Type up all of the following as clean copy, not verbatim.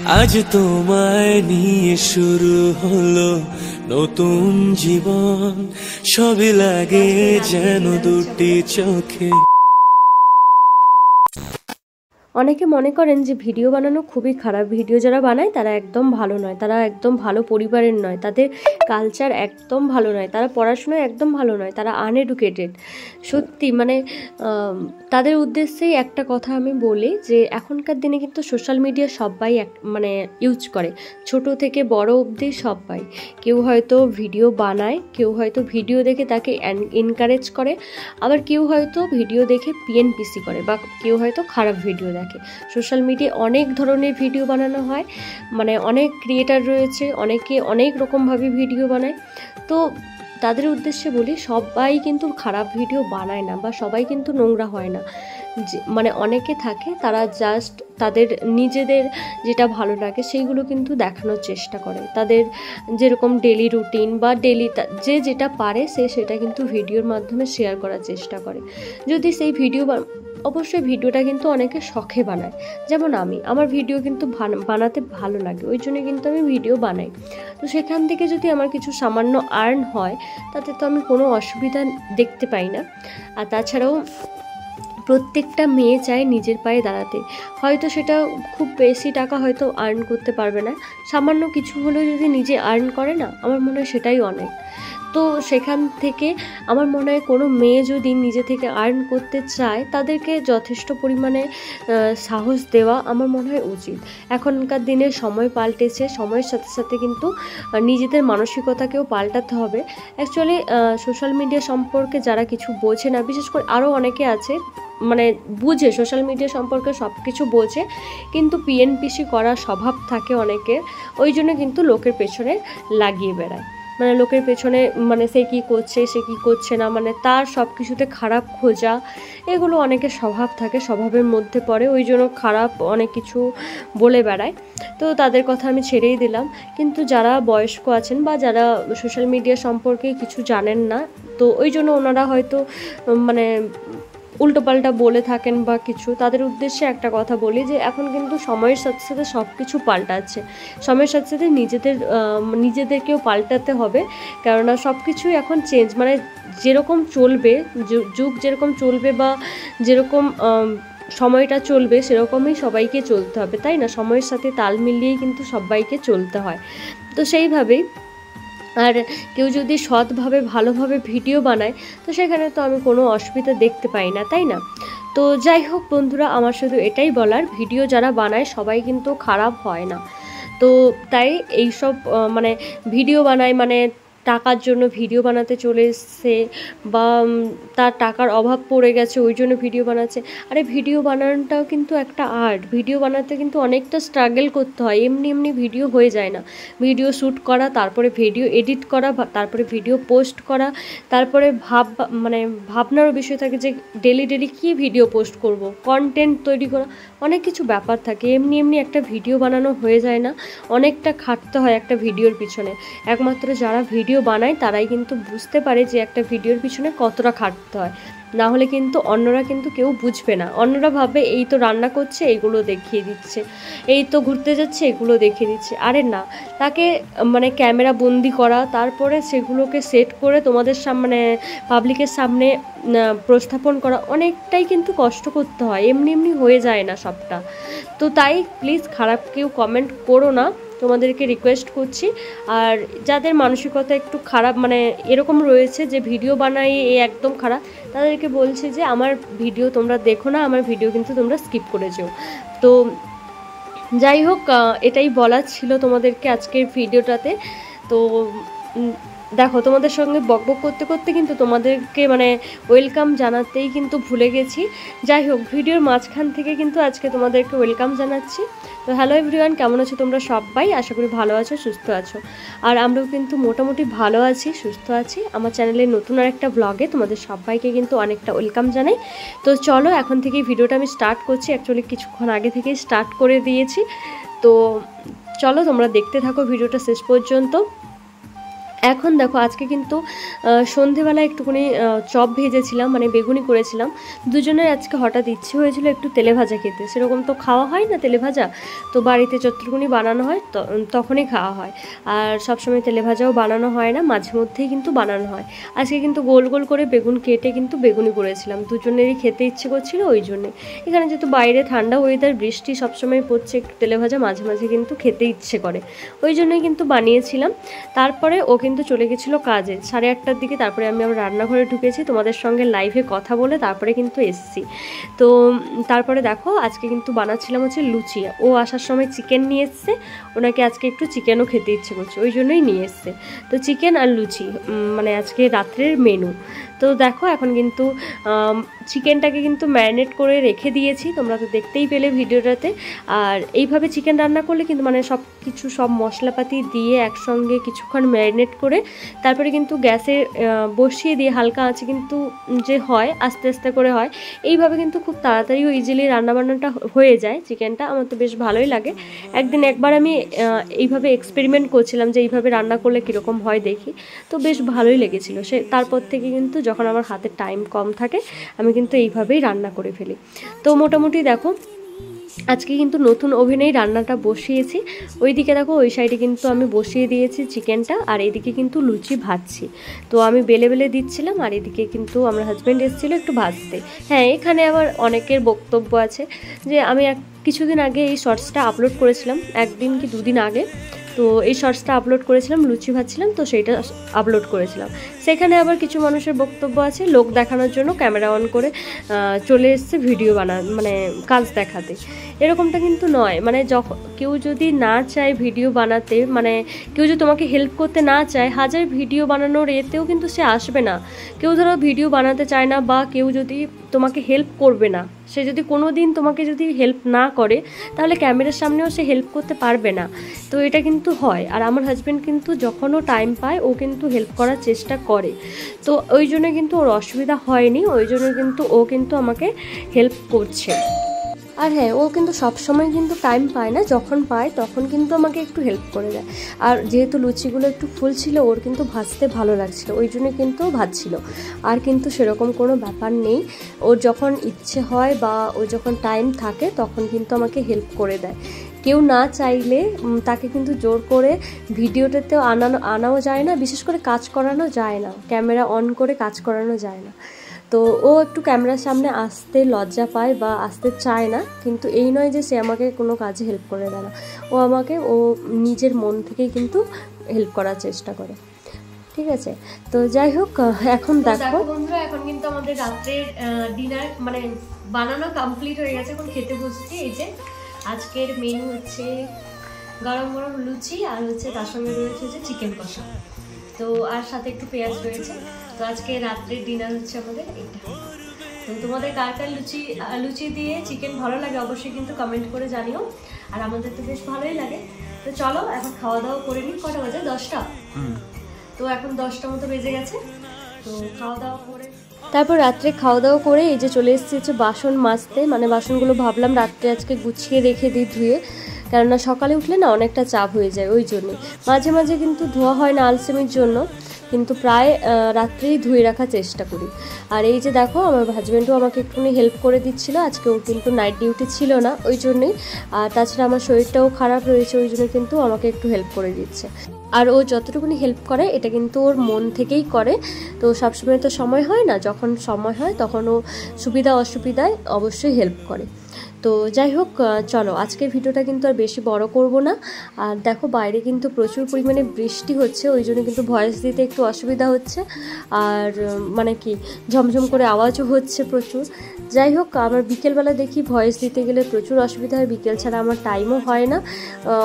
আজ তোমায় নিয়ে শুরু হলো নতুন জীবন, সবই লাগে যেন দুটি চোখে। অনেকে মনে করেন যে ভিডিও বানানো খুবই খারাপ, ভিডিও যারা বানায় তারা একদম ভালো নয়, তারা একদম ভালো পরিবারের নয়, তাদের কালচার একদম ভালো নয়, তারা পড়াশোনায় একদম ভালো নয়, তারা আনএডুকেটেড। সত্যি মানে তাদের উদ্দেশ্যেই একটা কথা আমি বলি যে এখনকার দিনে কিন্তু সোশ্যাল মিডিয়া সবাই মানে ইউজ করে, ছোট থেকে বড় অবধি সবাই। কেউ হয়তো ভিডিও বানায়, কেউ হয়তো ভিডিও দেখে তাকে এনকারেজ করে, আবার কেউ হয়তো ভিডিও দেখে পিএনপিসি করে, বা কেউ হয়তো খারাপ ভিডিও দেখে। সোশ্যাল মিডিয়ায় অনেক ধরনের ভিডিও বানানো হয়, মানে অনেক ক্রিয়েটার রয়েছে, অনেকে অনেক রকমভাবে ভিডিও বানায়। তো তাদের উদ্দেশ্যে বলি, সবাই কিন্তু খারাপ ভিডিও বানায় না, বা সবাই কিন্তু নোংরা হয় না। মানে অনেকে থাকে তারা জাস্ট তাদের নিজেদের যেটা ভালো লাগে সেইগুলো কিন্তু দেখানোর চেষ্টা করে, তাদের যেরকম ডেলি রুটিন বা ডেলি যে যেটা পারে সেটা কিন্তু ভিডিওর মাধ্যমে শেয়ার করার চেষ্টা করে। যদি সেই ভিডিও অবশ্যই ভিডিওটা কিন্তু অনেকে শখে বানায়, যেমন আমার ভিডিও কিন্তু বানাতে ভালো লাগে, ওই জন্য কিন্তু আমি ভিডিও বানাই। তো সেখান থেকে যদি আমার কিছু সামান্য আর্ন হয় তাতে তো আমি কোনো অসুবিধা দেখতে পাই না। আর তাছাড়াও প্রত্যেকটা মেয়ে চায় নিজের পায়ে দাঁড়াতে, হয়তো সেটা খুব বেশি টাকা হয়তো আর্ন করতে পারবে না, সামান্য কিছু হলেও যদি নিজে আর্ন করে না, আমার মনে হয় সেটাই অনেক। তো সেখান থেকে আমার মনে হয় কোনো মেয়ে যদি নিজে থেকে আর্ন করতে চায় তাদেরকে যথেষ্ট পরিমাণে সাহস দেওয়া আমার মনে হয় উচিত। এখনকার দিনে সময় পাল্টেছে, সময়ের সাথে সাথে কিন্তু নিজেদের মানসিকতাকেও পাল্টাতে হবে। অ্যাকচুয়ালি সোশ্যাল মিডিয়া সম্পর্কে যারা কিছু বোঝে না, বিশেষ করে আরও অনেকে আছে মানে বুঝে, সোশ্যাল মিডিয়া সম্পর্কে সব কিছু বোঝে, কিন্তু পিএনপিসি করার স্বভাব থাকে অনেকের, ওই জন্য কিন্তু লোকের পেছনে লাগিয়ে বেড়ায়, মানে লোকের পেছনে মানে সে কী করছে সে কী করছে না, মানে তার সব কিছুতে খারাপ খোঁজা, এগুলো অনেকের স্বভাব থাকে, স্বভাবের মধ্যে পড়ে, ওই জন্য খারাপ অনেক কিছু বলে বেড়ায়। তো তাদের কথা আমি ছেড়েই দিলাম। কিন্তু যারা বয়স্ক আছেন বা যারা সোশ্যাল মিডিয়া সম্পর্কে কিছু জানেন না, তো ওই জন্য ওনারা হয়তো মানে উল্টোপাল্টা বলে থাকেন বা কিছু, তাদের উদ্দেশ্যে একটা কথা বলি যে এখন কিন্তু সময়ের সাথে সাথে সব কিছু পাল্টাচ্ছে, সময়ের সাথে সাথে নিজেদেরকেও পাল্টাতে হবে, কেননা সব কিছুই এখন চেঞ্জ, মানে যেরকম চলবে, যুগ যেরকম চলবে বা যেরকম সময়টা চলবে সেরকমই সবাইকে চলতে হবে, তাই না? সময়ের সাথে তাল মিলিয়েই কিন্তু সবাইকে চলতে হয়। তো সেইভাবেই আর কেউ যদি সৎভাবে ভালোভাবে ভিডিও বানায় তো সেখানে তো আমি কোনো অসুবিধা দেখতে পাই না, তাই না? তো যাই হোক বন্ধুরা, আমার শুধু এটাই বলার, ভিডিও যারা বানায় সবাই কিন্তু খারাপ হয় না। তো তাই এইসব মানে ভিডিও বানায় মানে টাকার জন্য ভিডিও বানাতে চলে এসছে, বা তার টাকার অভাব পড়ে গেছে ওই জন্য ভিডিও বানাচ্ছে। আরে ভিডিও বানানোটাও কিন্তু একটা আর্ট, ভিডিও বানাতে কিন্তু অনেকটা স্ট্রাগল করতে হয়, এমনি এমনি ভিডিও হয়ে যায় না। ভিডিও শ্যুট করা, তারপরে ভিডিও এডিট করা, তারপরে ভিডিও পোস্ট করা, তারপরে মানে ভাবনারও বিষয় থাকে যে ডেলি ডেলি কী ভিডিও পোস্ট করব, কন্টেন্ট তৈরি করা, অনেক কিছু ব্যাপার থাকে, এমনি এমনি একটা ভিডিও বানানো হয়ে যায় না, অনেকটা খাটতে হয় একটা ভিডিওর পিছনে। একমাত্র যারা ভিডিও বানায় তারাই কিন্তু বুঝতে পারে যে একটা ভিডিওর পিছনে কতটা খাটতে হয়, না হলে কিন্তু অন্যরা কিন্তু কেউ বুঝবে না। অন্যরা ভাবে এই তো রান্না করছে এইগুলো দেখিয়ে দিচ্ছে, এই তো ঘুরতে যাচ্ছে এগুলো দেখিয়ে দিচ্ছে। আরে না, তাকে মানে ক্যামেরা বন্দি করা, তারপরে সেগুলোকে সেট করে তোমাদের সামনে পাবলিকের সামনে প্রস্থাপন করা অনেকটাই কিন্তু কষ্ট করতে হয়, এমনি এমনি হয়ে যায় না সবটা। তো তাই প্লিজ খারাপ কেউ কমেন্ট করো না, তোমাদেরকে রিকোয়েস্ট করছি। আর যাদের মানসিকতা একটু খারাপ মানে এরকম রয়েছে যে ভিডিও বানাই এ একদম খারাপ, তাদেরকে বলছি যে আমার ভিডিও তোমরা দেখো না, আমার ভিডিও কিন্তু তোমরা স্কিপ করে যেও। তো যাই হোক, এটাই বলার ছিল তোমাদেরকে আজকের ভিডিওটাতে। তো দেখো, তোমাদের সঙ্গে বকবক করতে করতে কিন্তু তোমাদেরকে মানে ওয়েলকাম জানাতেই কিন্তু ভুলে গেছি। যাই হোক, ভিডিওর মাঝখান থেকে কিন্তু আজকে তোমাদেরকে ওয়েলকাম জানাচ্ছি। তো হ্যালো এভরিওয়ান, কেমন আছো তোমরা সবাই? আশা করি ভালো আছো, সুস্থ আছো। আর আমরাও কিন্তু মোটামুটি ভালো আছি, সুস্থ আছি। আমার চ্যানেলে নতুন আর একটা ব্লগে তোমাদের সবাইকে কিন্তু অনেকটা ওয়েলকাম জানাই। তো চলো, এখন থেকেই ভিডিওটা আমি স্টার্ট করছি, অ্যাকচুয়ালি কিছুক্ষণ আগে থেকেই স্টার্ট করে দিয়েছি। তো চলো তোমরা দেখতে থাকো ভিডিওটা শেষ পর্যন্ত। এখন দেখো আজকে কিন্তু সন্ধেবেলা একটুখানি চপ ভেজেছিলাম, মানে বেগুনি করেছিলাম। দুজনের আজকে হঠাৎ ইচ্ছে হয়েছিল একটু তেলে ভাজা খেতে, সেরকম তো খাওয়া হয় না তেলে ভাজা, তো বাড়িতে যতটুকুনি বানানো হয় তখনই খাওয়া হয়। আর সবসময় তেলে ভাজাও বানানো হয় না, মাঝে মধ্যেই কিন্তু বানানো হয়। আজকে কিন্তু গোল গোল করে বেগুন কেটে কিন্তু বেগুনি করেছিলাম, দুজনেরই খেতে ইচ্ছে করছিল ওই জন্যে। এখানে যেহেতু বাইরে ঠান্ডা ওয়েদার, বৃষ্টি সবসময় পড়ছে, একটু তেলে ভাজা মাঝে মাঝে কিন্তু খেতে ইচ্ছে করে, ওই জন্যই কিন্তু বানিয়েছিলাম। তারপরে ও কিন্তু চলে গেছিলো কাজে 8:30টার দিকে, তারপরে আমি আমার রান্নাঘরে ঢুকেছি তোমাদের সঙ্গে লাইভে কথা বলে, তারপরে কিন্তু এসছি। তো তারপরে দেখো আজকে কিন্তু বানাচ্ছিলাম হচ্ছে লুচি। ও আসার সময় চিকেন নিয়ে এসছে, ওনাকে আজকে একটু চিকেনও খেতে ইচ্ছে করছে, ওই জন্যই নিয়ে এসছে। তো চিকেন আর লুচি মানে আজকে রাত্রের মেনু। তো দেখো এখন কিন্তু চিকেনটাকে কিন্তু ম্যারিনেট করে রেখে দিয়েছি, তোমরা তো দেখতেই পেলে ভিডিওটাতে। আর এইভাবে চিকেন রান্না করলে কিন্তু মানে সব মশলাপাতি দিয়ে একসঙ্গে কিছুক্ষণ ম্যারিনেট করে তারপরে কিন্তু গ্যাসে বসিয়ে দিয়ে হালকা আঁচে কিন্তু যে হয় আস্তে আস্তে করে হয়, এইভাবে কিন্তু খুব তাড়াতাড়ি ও ইজিলি রান্নাবান্নাটা হয়ে যায় চিকেনটা। আমার তো বেশ ভালোই লাগে। একবার আমি এইভাবে এক্সপেরিমেন্ট করছিলাম যে এইভাবে রান্না করলে কীরকম হয় দেখি, তো বেশ ভালোই লেগেছিলো। তারপর থেকে কিন্তু যখন আমার হাতে টাইম কম থাকে আমি কিন্তু এইভাবেই রান্না করে ফেলি। তো মোটামুটি দেখো আজকে কিন্তু নতুন ওভেনেই রান্নাটা বসিয়েছি। ওইদিকে দেখো ওই সাইডে কিন্তু আমি বসিয়ে দিয়েছি চিকেনটা, আর এইদিকে কিন্তু লুচি ভাজছি। তো আমি বেলে বেলে দিচ্ছিলাম, আর এদিকে কিন্তু আমার হাজব্যান্ড এসেছিলো একটু ভাজতে। হ্যাঁ, এখানে আবার অনেকের বক্তব্য আছে যে আমি কিছুদিন আগে এই শর্টসটা আপলোড করেছিলাম, 1 দিন কি 2 দিন আগে। তো এই শর্টসটা আপলোড করেছিলাম, লুচি ভাজছিলাম, তো সেইটা আপলোড করেছিলাম। সেখানে আবার কিছু মানুষের বক্তব্য আছে লোক দেখানোর জন্য ক্যামেরা অন করে চলে এসছে ভিডিও মানে কাজ দেখাতে। এরকমটা কিন্তু নয়, মানে কেউ যদি না চায় ভিডিও বানাতে, মানে কেউ যদি তোমাকে হেল্প করতে না চায়, হাজার ভিডিও বানানোর এতেও কিন্তু সে আসবে না। কেউ ধরো ভিডিও বানাতে চায় না, বা কেউ যদি তোমাকে হেল্প করবে না, সে যদি কোনো দিন তোমাকে যদি হেল্প না করে, তাহলে ক্যামেরার সামনেও সে হেল্প করতে পারবে না। তো এটা কিন্তু হয়। আর আমার হাজব্যান্ড কিন্তু যখনও টাইম পায় ও কিন্তু হেল্প করার চেষ্টা করে, তো ওই জন্য কিন্তু ওর অসুবিধা হয়নি, ওই জন্য কিন্তু ও কিন্তু আমাকে হেল্প করছে। আর হ্যাঁ, ও কিন্তু সবসময় কিন্তু টাইম পায় না, যখন পায় তখন কিন্তু আমাকে একটু হেল্প করে দেয়। আর যেহেতু লুচিগুলো একটু ফুল ছিল, ওর কিন্তু ভাজতে ভালো লাগছিলো, ওই জন্য কিন্তু ভাজছিল। আর কিন্তু সেরকম কোনো ব্যাপার নেই, ওর যখন ইচ্ছে হয় বা ও যখন টাইম থাকে তখন কিন্তু আমাকে হেল্প করে দেয়। কেউ না চাইলে তাকে কিন্তু জোর করে ভিডিওটাতেও আনাও যায় না, বিশেষ করে কাজ করানো যায় না, ক্যামেরা অন করে কাজ করানো যায় না। তো ও একটু ক্যামেরার সামনে আসতে লজ্জা পায় বা আসতে চায় না, কিন্তু এই নয় যে সে আমাকে কোনো কাজে হেল্প করে দেয় না। ও নিজের মন থেকেই কিন্তু হেল্প করার চেষ্টা করে, ঠিক আছে। তো যাই হোক, এখন দেখো বন্ধুরা, এখন কিন্তু আমাদের রাত্রের ডিনার মানে বানানো কমপ্লিট হয়ে গেছে, এখন খেতে বসছি। এই যে আজকের মেনু হচ্ছে গরম গরম লুচি, আর হচ্ছে তার সঙ্গে রয়েছে যে চিকেন কষা, তো আর সাথে একটু পেঁয়াজ রয়েছে। তো আজকে রাত্রের ডিনার হচ্ছে আমাদের এটা। তো তোমাদের কার কার লুচি দিয়ে চিকেন ভালো লাগে অবশ্যই কিন্তু কমেন্ট করে জানিও, আর আমাদের তো বেশ ভালোই লাগে। তো চলো এখন খাওয়া দাওয়া করে নিই। কটা বাজে? 10টা। তো এখন 10টা মতো বেজে গেছে, তো খাওয়া দাওয়া করে তারপর রাত্রে খাওয়া দাওয়া করে এই যে চলে এসেছি হচ্ছে বাসন মাজতে। মানে বাসনগুলো ভাবলাম রাত্রে আজকে গুছিয়ে রেখে দিই ধুয়ে, কেননা সকালে উঠলে না অনেকটা চাপ হয়ে যায়, ওই জন্যই। মাঝে মাঝে কিন্তু ধোয়া হয় না আলসেমির জন্য, কিন্তু প্রায় রাত্রেই ধুয়ে রাখার চেষ্টা করি। আর এই যে দেখো আমার হাজব্যান্ডও আমাকে একটুখানি হেল্প করে দিচ্ছিলো, আজকে ও কিন্তু নাইট ডিউটি ছিল না ওই জন্যই। আর তাছাড়া আমার শরীরটাও খারাপ রয়েছে, ওই জন্য কিন্তু আমাকে একটু হেল্প করে দিচ্ছে। আর ও যতটুকুনি হেল্প করে এটা কিন্তু ওর মন থেকেই করে। তো সবসময় তো সময় হয় না, যখন সময় হয় তখন ও সুবিধা অসুবিধায় অবশ্যই হেল্প করে। তো যাই হোক, চলো আজকের ভিডিওটা কিন্তু আর বেশি বড় করব না। আর দেখো বাইরে কিন্তু প্রচুর পরিমাণে বৃষ্টি হচ্ছে, ওই জন্য কিন্তু ভয়েস দিতে একটু অসুবিধা হচ্ছে, আর মানে কি ঝমঝম করে আওয়াজও হচ্ছে প্রচুর। যাই হোক, আমার বিকেলবেলা দেখি ভয়েস দিতে গেলে প্রচুর অসুবিধা হয়, বিকেল ছাড়া আমার টাইমও হয় না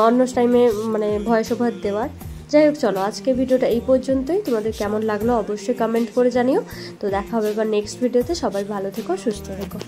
অন্য টাইমে মানে ভয়েস ওভার দেওয়ার। যাই হোক, চলো আজকের ভিডিওটা এই পর্যন্তই। তোমাদের কেমন লাগলো অবশ্যই কমেন্ট করে জানিও। তো দেখা হবে এবার নেক্সট ভিডিওতে। সবাই ভালো থেকো, সুস্থ থেকো।